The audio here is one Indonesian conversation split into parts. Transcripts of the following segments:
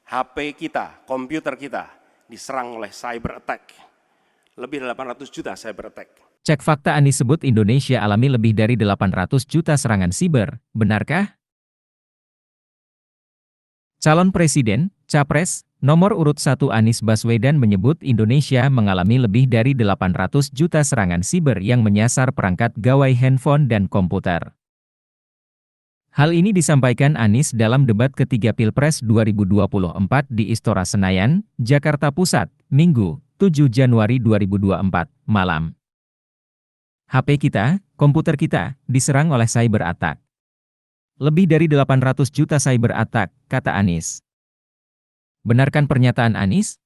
HP kita, komputer kita diserang oleh cyber attack. Lebih dari 800 juta cyber attack. Cek fakta Anies sebut Indonesia alami lebih dari 800 juta serangan siber, benarkah? Calon Presiden, Capres, nomor urut 1 Anies Baswedan menyebut Indonesia mengalami lebih dari 800 juta serangan siber yang menyasar perangkat gawai handphone dan komputer. Hal ini disampaikan Anies dalam debat ketiga Pilpres 2024 di Istora Senayan, Jakarta Pusat, Minggu, 7 Januari 2024, malam. HP kita, komputer kita, diserang oleh cyber attack. Lebih dari 800 juta cyber attack, kata Anies. Benarkan pernyataan Anies?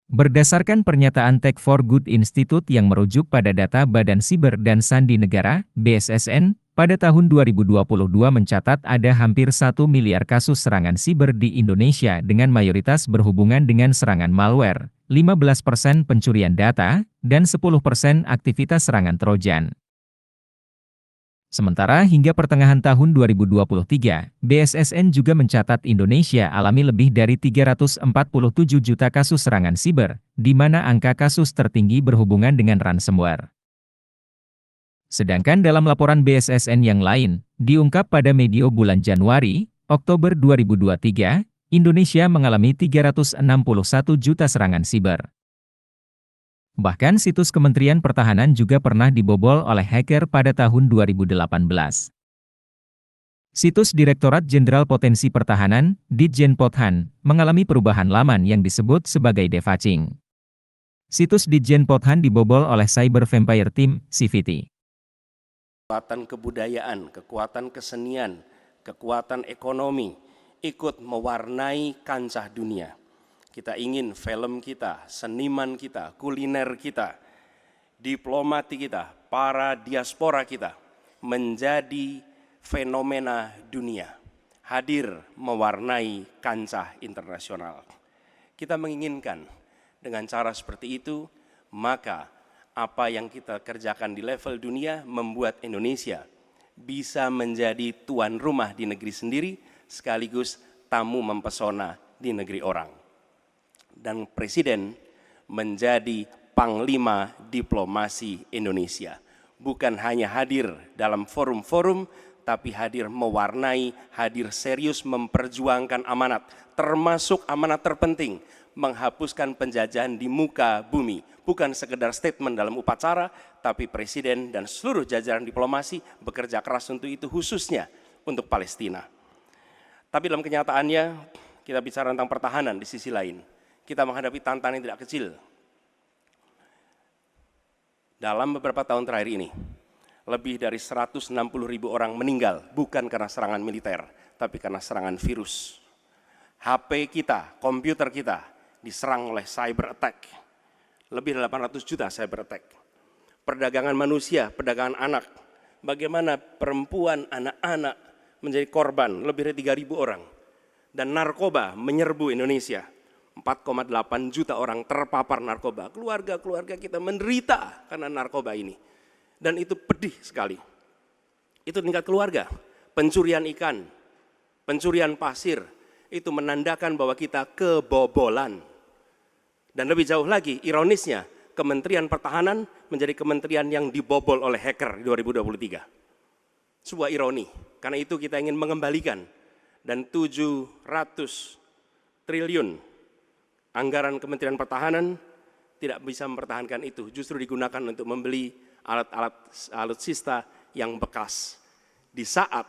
Berdasarkan pernyataan Tech for Good Institute yang merujuk pada data Badan Siber dan Sandi Negara, BSSN, pada tahun 2022 mencatat ada hampir 1 miliar kasus serangan siber di Indonesia dengan mayoritas berhubungan dengan serangan malware, 15% pencurian data, dan 10% aktivitas serangan Trojan. Sementara hingga pertengahan tahun 2023, BSSN juga mencatat Indonesia alami lebih dari 347 juta kasus serangan siber, di mana angka kasus tertinggi berhubungan dengan ransomware. Sedangkan dalam laporan BSSN yang lain, diungkap pada medio bulan Januari, Oktober 2023, Indonesia mengalami 361 juta serangan siber. Bahkan situs Kementerian Pertahanan juga pernah dibobol oleh hacker pada tahun 2018. Situs Direktorat Jenderal Potensi Pertahanan, Ditjenpothan, mengalami perubahan laman yang disebut sebagai defacing. Situs Ditjenpothan dibobol oleh Cyber Vampire Team, CVT. Kekuatan kebudayaan, kekuatan kesenian, kekuatan ekonomi ikut mewarnai kancah dunia. Kita ingin film kita, seniman kita, kuliner kita, diplomati kita, para diaspora kita menjadi fenomena dunia, hadir mewarnai kancah internasional. Kita menginginkan dengan cara seperti itu, maka apa yang kita kerjakan di level dunia membuat Indonesia bisa menjadi tuan rumah di negeri sendiri, sekaligus tamu mempesona di negeri orang. Dan Presiden menjadi panglima diplomasi Indonesia. Bukan hanya hadir dalam forum-forum, tapi hadir mewarnai, hadir serius memperjuangkan amanat, termasuk amanat terpenting, menghapuskan penjajahan di muka bumi. Bukan sekedar statement dalam upacara, tapi Presiden dan seluruh jajaran diplomasi bekerja keras untuk itu, khususnya untuk Palestina. Tapi dalam kenyataannya, kita bicara tentang pertahanan di sisi lain. Kita menghadapi tantangan yang tidak kecil. Dalam beberapa tahun terakhir ini, lebih dari 160.000 orang meninggal, bukan karena serangan militer, tapi karena serangan virus. HP kita, komputer kita, diserang oleh cyber attack. Lebih dari 800 juta cyber attack. Perdagangan manusia, perdagangan anak. Bagaimana perempuan, anak-anak menjadi korban, lebih dari 3.000 orang. Dan narkoba menyerbu Indonesia. 4,8 juta orang terpapar narkoba. Keluarga-keluarga kita menderita karena narkoba ini. Dan itu pedih sekali. Itu tingkat keluarga. Pencurian ikan, pencurian pasir, itu menandakan bahwa kita kebobolan. Dan lebih jauh lagi, ironisnya, Kementerian Pertahanan menjadi kementerian yang dibobol oleh hacker di 2023. Sebuah ironi, karena itu kita ingin mengembalikan. Dan 700 triliun anggaran Kementerian Pertahanan tidak bisa mempertahankan itu, justru digunakan untuk membeli alat-alat alutsista yang bekas. Di saat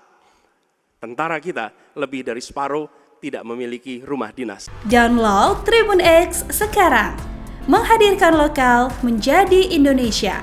tentara kita lebih dari separuh tidak memiliki rumah dinas. Download Tribun X sekarang, menghadirkan lokal menjadi Indonesia.